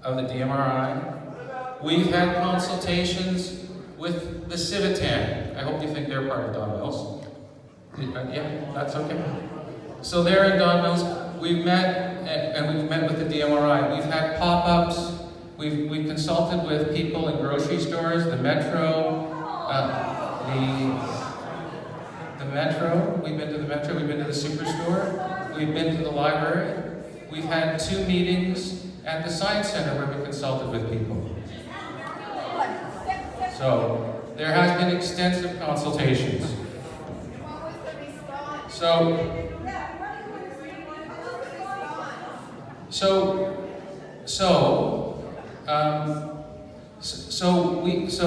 of the DMRI. We've had consultations with the Civitan. I hope you think they're part of Don Mills. Yeah, that's okay. So they're in Don Mills. We've met, and we've met with the DMRI. We've had pop-ups. We've consulted with people in grocery stores, the Metro, the Metro. We've been to the Metro. We've been to the Superstore. We've been to the library. We've had 2 meetings at the Science Center where we consulted with people. So there has been extensive consultations. So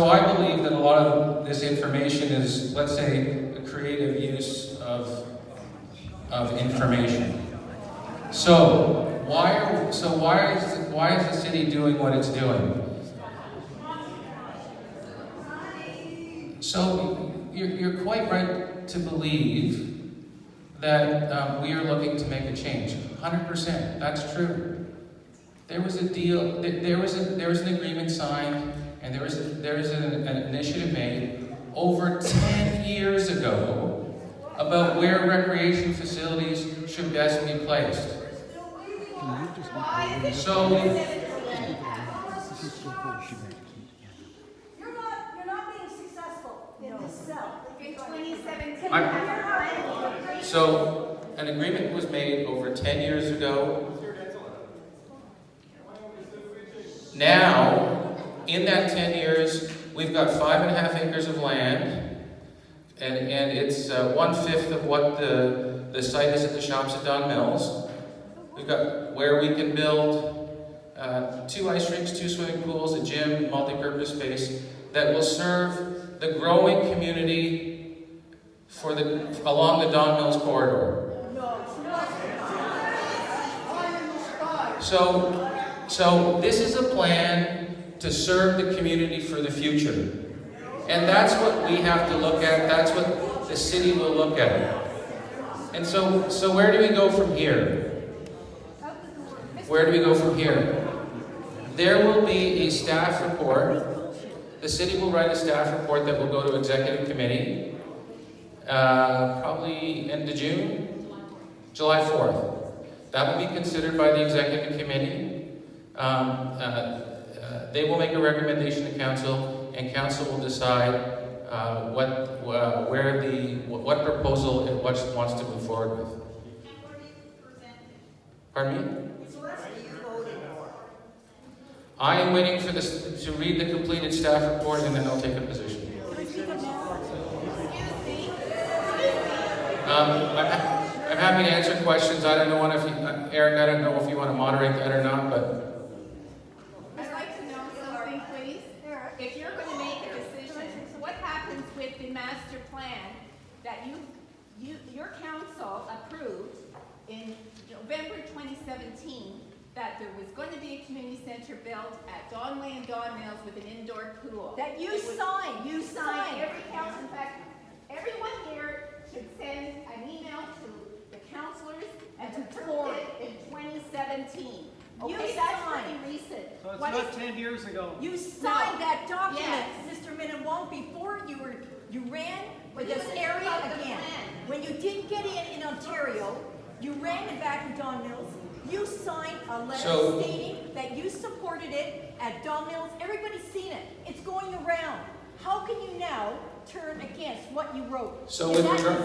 I believe that a lot of this information is, let's say, a creative use of information. So why is the city doing what it's doing? So you're quite right to believe that we are looking to make a change. 100%, that's true. There was a deal. There was an agreement signed, and there was an initiative made over 10 years ago about where recreation facilities should best be placed. So You're not being successful in this cell. In 2017, so an agreement was made over 10 years ago. Now, in that 10 years, we've got 5.5 acres of land, and it's 1/5 of what the site is at the shops at Don Mills. We've got where we can build 2 ice rinks, 2 swimming pools, a gym, multi-purpose space that will serve the growing community along the Don Mills corridor. So this is a plan to serve the community for the future. And that's what we have to look at. That's what the city will look at. And so where do we go from here? Where do we go from here? There will be a staff report. The city will write a staff report that will go to executive committee, probably end of June, July 4th. That will be considered by the executive committee. They will make a recommendation to council, and council will decide what proposal it wants to move forward with. Pardon me? I am waiting for this to read the completed staff report, and then I'll take a position. I'm happy to answer questions. I don't know Eric, I don't know if you want to moderate that or not, but. I'd like to know something, please. If you're going to make a decision, what happens with the master plan that your council approved in November 2017 that there was going to be a community center built at Donway and Don Mills with an indoor pool? That you signed. You signed. Every council, in fact, everyone here should send an email to the councilors and to approve it in 2017. Okay, that's pretty recent. So it's not 10 years ago. You signed that document, Yes. Mr. Minawong, before you ran for But you this were area part of the again. plan. When you didn't get in Ontario, you ran it back in Don Mills. You signed a letter stating that you supported it at Don Mills. Everybody's seen it. It's going around. How can you now turn against what you wrote? So with regard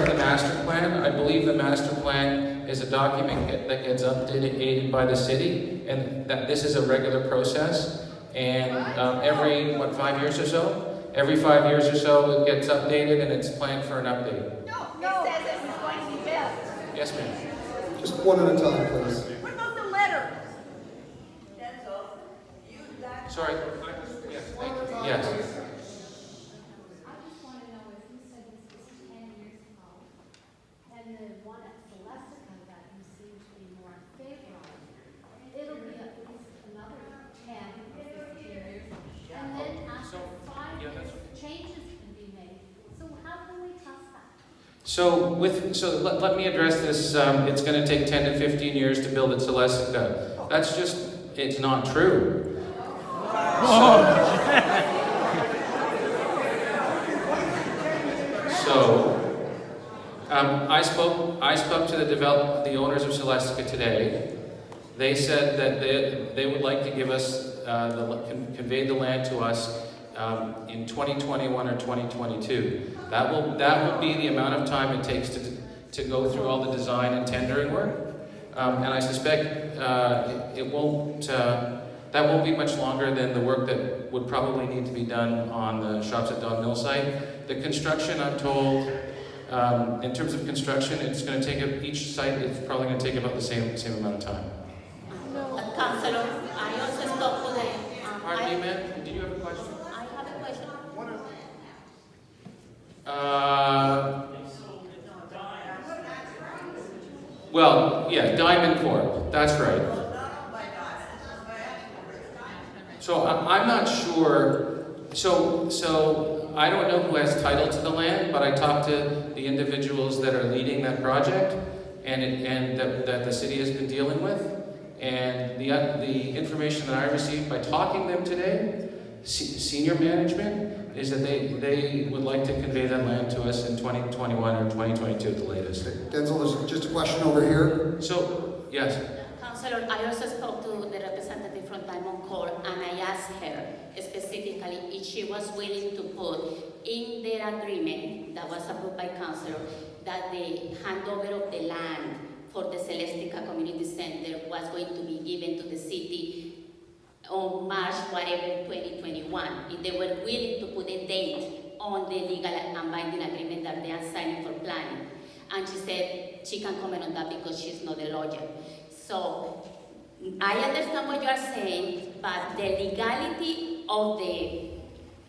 to the master plan, I believe the master plan is a document that gets updated by the city, and that this is a regular process. And every 5 years or so? Every 5 years or so, it gets updated, and it's planned for an update. No, it says it was going to be built. Yes, ma'am. Just one at a time, please. What about the letter? Denzil, Sorry. Yes, thank you. Yes. I just want to know if you said this was 10 years ago, and the one at Celestica that you seem to be more in favor of, it'll be at least another 10 or 15 years. And then after 5 years, changes can be made. So how can we trust that? Let me address this. It's going to take 10 to 15 years to build at Celestica. That's just, it's not true. I spoke to the owners of Celestica today. They said that they would like to give us, convey the land to us in 2021 or 2022. That will be the amount of time it takes to go through all the design and tendering work. And I suspect that won't be much longer than the work that would probably need to be done on the Shops at Don Mill site. The construction, I'm told, in terms of construction, it's going to take each site. It's probably going to take about the same amount of time. Councillor, I also spoke to the. Pardon me, ma'am. Do you have a question? I have a question. Well, yeah, Diamond Corp. That's right. So I'm not sure. So I don't know who has title to the land, but I talked to the individuals that are leading that project, and that the city has been dealing with. And the information that I received by talking to them today, senior management, is that they would like to convey that land to us in 2021 or 2022 at the latest. Denzil, there's just a question over here. So, yes. Councillor, I also spoke to the representative from Diamond Corp, and I asked her specifically if she was willing to put in their agreement that was approved by Councillor that the handover of the land for the Celestica Community Center was going to be given to the city on March, whatever, 2021. If they were willing to put a date on the legal and binding agreement that they are signing for planning. And she said she can comment on that because she's not a lawyer. So I understand what you are saying, but the legality of the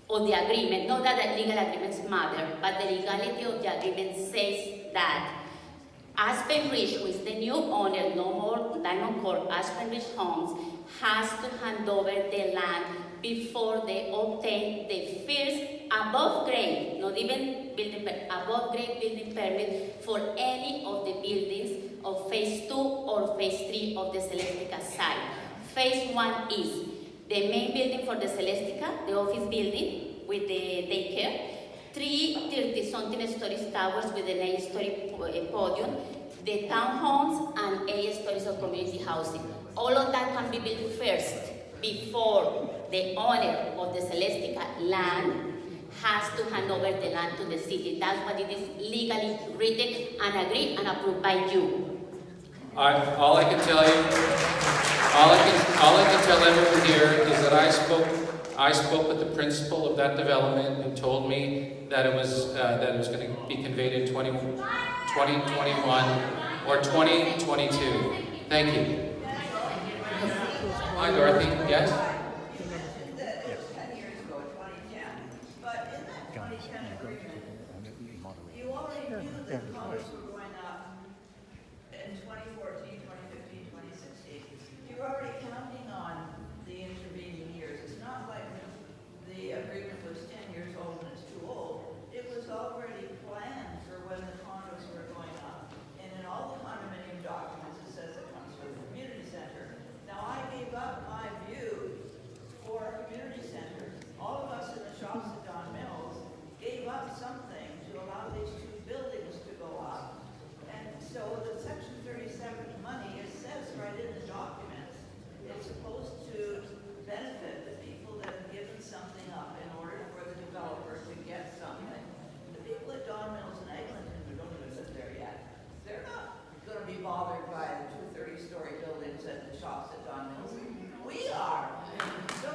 agreement, not that the legal agreements matter, but the legality of the agreement says that Aspen Ridge, who is the new owner, no more Diamond Corp, Aspen Ridge Homes, has to hand over the land before they obtain the first above grade, not even building permit, above grade building permit for any of the buildings of phase 2 or phase 3 of the Celestica site. Phase 1 is the main building for the Celestica, the office building with the daycare, 3 30-something stories towers with an 8-story podium, the townhomes, and 8 stories of community housing. All of that can be built first before the owner of the Celestica land has to hand over the land to the city. That's what it is legally written and agreed and approved by you. All I can tell everyone here is that I spoke with the principal of that development who told me that it was going to be conveyed in 2021 or 2022. Thank you. Hi, Dorothy. Yes? You already knew that the numbers were going up in 2014, 2015, 2016. You were already counting on the intervening years. It's not like the agreement was 10 years old and it's too old. It was already planned for when the condos were going up. And in all the condominium documents, it says it comes from the community center. Now, I gave up my view for a community center. All of us in the Shops at Don Mills gave up something to allow these 2 buildings to go up. And so the Section 37 money, it says right in the documents, it's supposed to benefit the people that have given something up in order for the developer to get something. The people at Don Mills and Eglinton who don't even live there yet, they're not going to be bothered by the 2 30-story buildings at the Shops at Don Mills. We are. So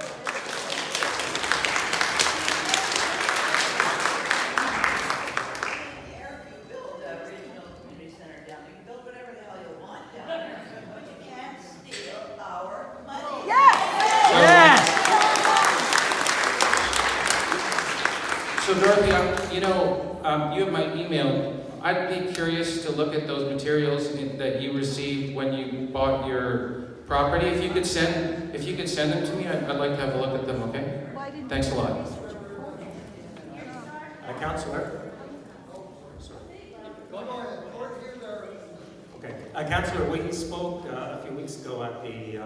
So Dorothy, you have my email. I'd be curious to look at those materials that you received when you bought your property. If you could send them to me, I'd like to have a look at them. Okay? Thanks a lot. Councillor. Councillor, we spoke a few weeks ago at the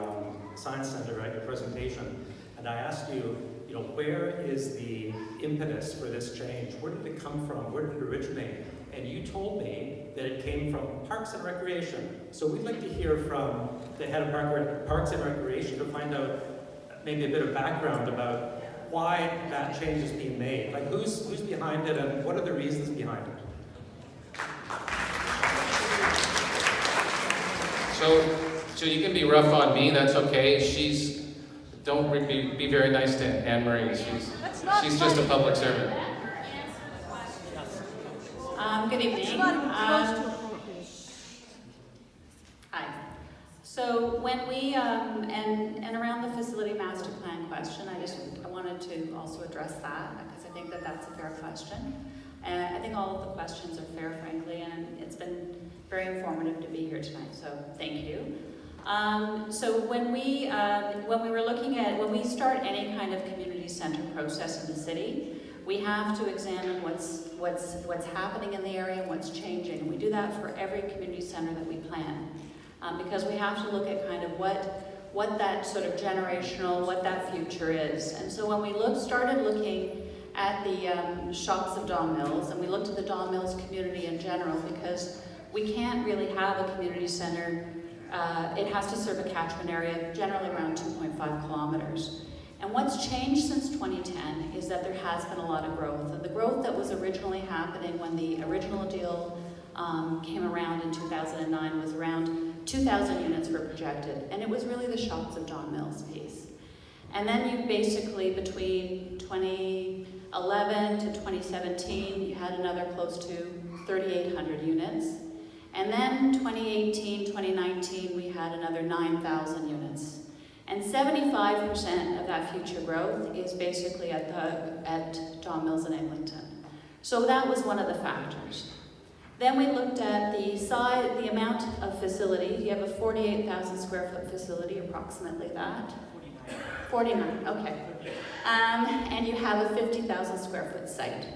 Science Centre at your presentation, and I asked you, where is the impetus for this change? Where did it come from? Where did it originate? And you told me that it came from Parks and Recreation. So we'd like to hear from the head of Parks and Recreation to find out maybe a bit of background about why that change is being made. Like who's behind it and what are the reasons behind it? So you can be rough on me, that's okay. Don't be very nice to Anne-Marie. She's just a public servant. Good evening. It's not even close to Hi. So when we, and around the facility master plan question, I wanted to also address that because I think that that's a fair question. And I think all of the questions are fair, frankly, and it's been very informative to be here tonight, so thank you. So when we start any kind of community center process in the city, we have to examine what's happening in the area and what's changing. And we do that for every community center that we plan, because we have to look at kind of what that sort of generational, what that future is. And so when we started looking at the shops of Don Mills, and we looked at the Don Mills community in general, because we can't really have a community center. It has to serve a catchment area generally around 2.5 kilometers. And what's changed since 2010 is that there has been a lot of growth. And the growth that was originally happening when the original deal came around in 2009 was around 2,000 units were projected. And it was really the shops of Don Mills piece. And then you basically, between 2011 to 2017, you had another close to 3,800 units. And then 2018, 2019, we had another 9,000 units. And 75% of that future growth is basically at Don Mills in Eglinton. So that was one of the factors. Then we looked at the size, the amount of facility. You have a 48,000 square foot facility, approximately that. 49, okay. And you have a 50,000 square foot site.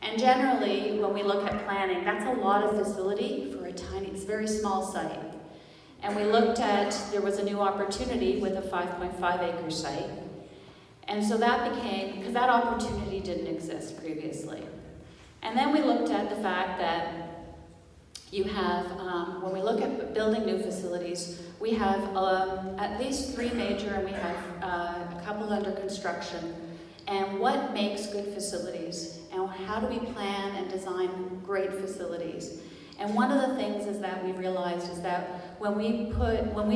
And generally, when we look at planning, that's a lot of facility for it's a very small site. And we looked at, there was a new opportunity with a 5.5 acre site. And so that became, because that opportunity didn't exist previously. And then we looked at the fact that you have, when we look at building new facilities, we have at least 3 major, and we have a couple under construction. And what makes good facilities? And how do we plan and design great facilities? And one of the things is that we realized is that when we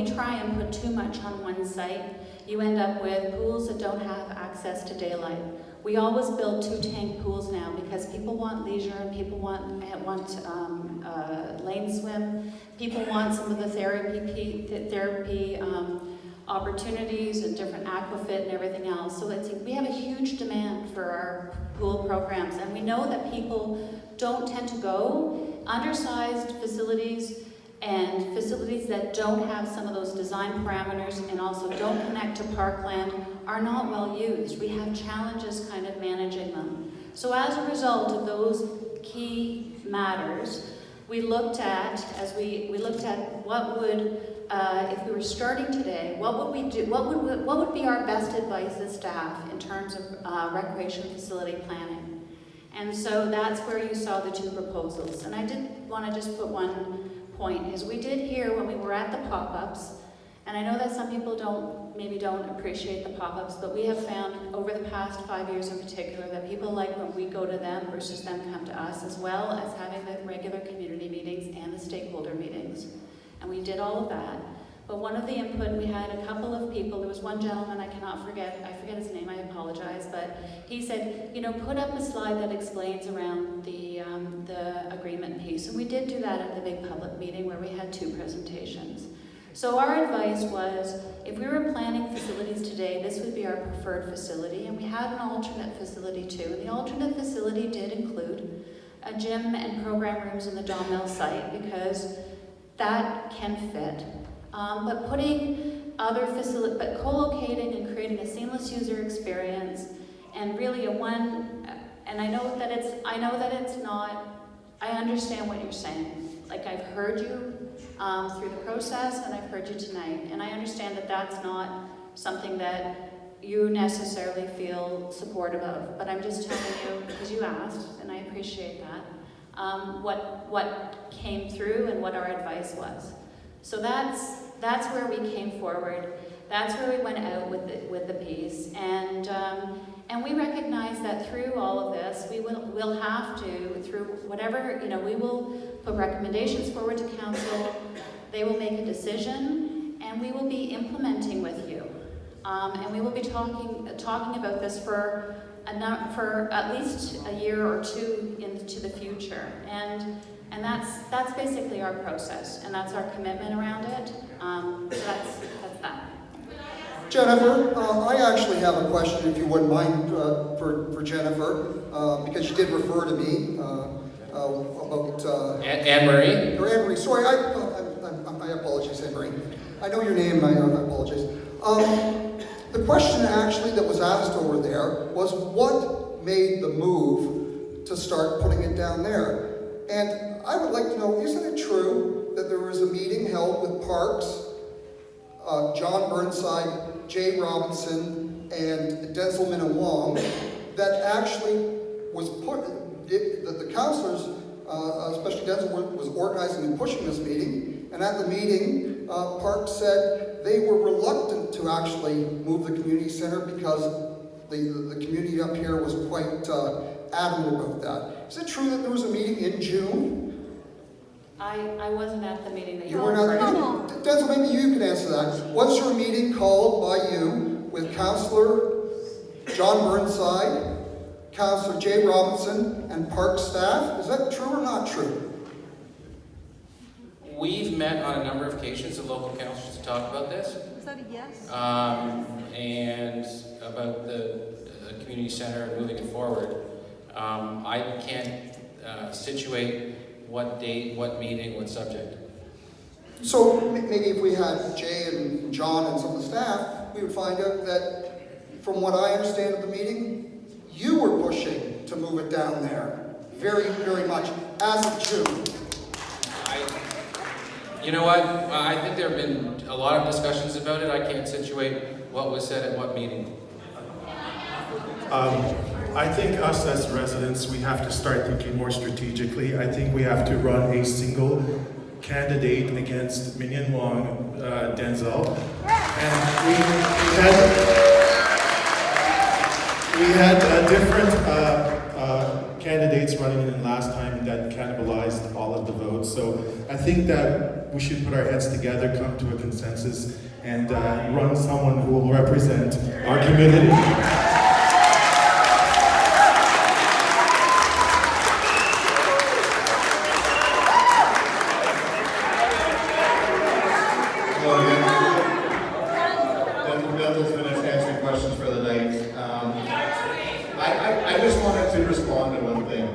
try and put too much on one site, you end up with pools that don't have access to daylight. We always build 2-tank pools now because people want leisure and people want lane swim. People want some of the therapy opportunities and different aquafit and everything else. So we have a huge demand for our pool programs, and we know that people don't tend to go. Undersized facilities and facilities that don't have some of those design parameters and also don't connect to parkland are not well used. We have challenges kind of managing them. So as a result of those key matters, we looked at, what would, if we were starting today, what would we do, what would be our best advice as staff in terms of recreation facility planning? And so that's where you saw the 2 proposals. And I did want to just put one point, is we did hear when we were at the pop-ups, and I know that some people maybe don't appreciate the pop-ups, but we have found over the past 5 years in particular that people like when we go to them versus them come to us, as well as having the regular community meetings and the stakeholder meetings. And we did all of that. But one of the input, we had a couple of people, there was one gentleman I forget his name, I apologize, but he said, put up a slide that explains around the agreement piece. And we did do that at the big public meeting where we had 2 presentations. So our advice was, if we were planning facilities today, this would be our preferred facility, and we had an alternate facility too. And the alternate facility did include a gym and program rooms in the Don Mills site, because that can fit. But putting other facilities, but co-locating and creating a seamless user experience, and really and I know that it's not, I understand what you're saying. Like, I've heard you through the process, and I've heard you tonight, and I understand that that's not something that you necessarily feel supportive of, but I'm just telling you, because you asked, and I appreciate that, what came through and what our advice was. So that's where we came forward. That's where we went out with the piece, and we recognize that through all of this, we'll have to, through whatever, we will put recommendations forward to council. They will make a decision, and we will be implementing with you, and we will be talking about this for at least a year or two into the future, and that's basically our process, and that's our commitment around it. So that's that. Jennifer, I actually have a question, if you wouldn't mind, for Jennifer, because you did refer to me about... Anne-Marie? Or Anne-Marie, sorry, I apologize, Anne-Marie. I know your name, I apologize. The question actually that was asked over there was what made the move to start putting it down there? And I would like to know, isn't it true that there was a meeting held with Parks, John Burnside, Jay Robinson, and denzil that actually was that the councillors, especially Denzil, was organizing and pushing this meeting, and at the meeting, Parks said they were reluctant to actually move the community center because the community up here was quite adamant about that. Is it true that there was a meeting in June? I wasn't at the meeting that You weren't at the meeting? Denzil, maybe you can answer that. Was your meeting called by you with Councillor John Burnside, Councillor Jay Robinson, and Park staff? Is that true or not true? We've met on a number of occasions with local councillors to talk about this. Is that a yes? And about the community center and moving it forward. I can't situate what date, what meeting, what subject. So maybe if we had Jay and John and some of the staff, we would find out that, from what I understand of the meeting, you were pushing to move it down there very, very much as of June. You know what? I think there have been a lot of discussions about it. I can't situate what was said at what meeting. I think us as residents, we have to start thinking more strategically. I think we have to run a single candidate against Minion Wong, Denzil. And we had different candidates running in last time that cannibalized all of the votes. So I think that we should put our heads together, come to a consensus, and run someone who will represent our community. Denzil's finished answering questions for the night. I just wanted to respond to one thing.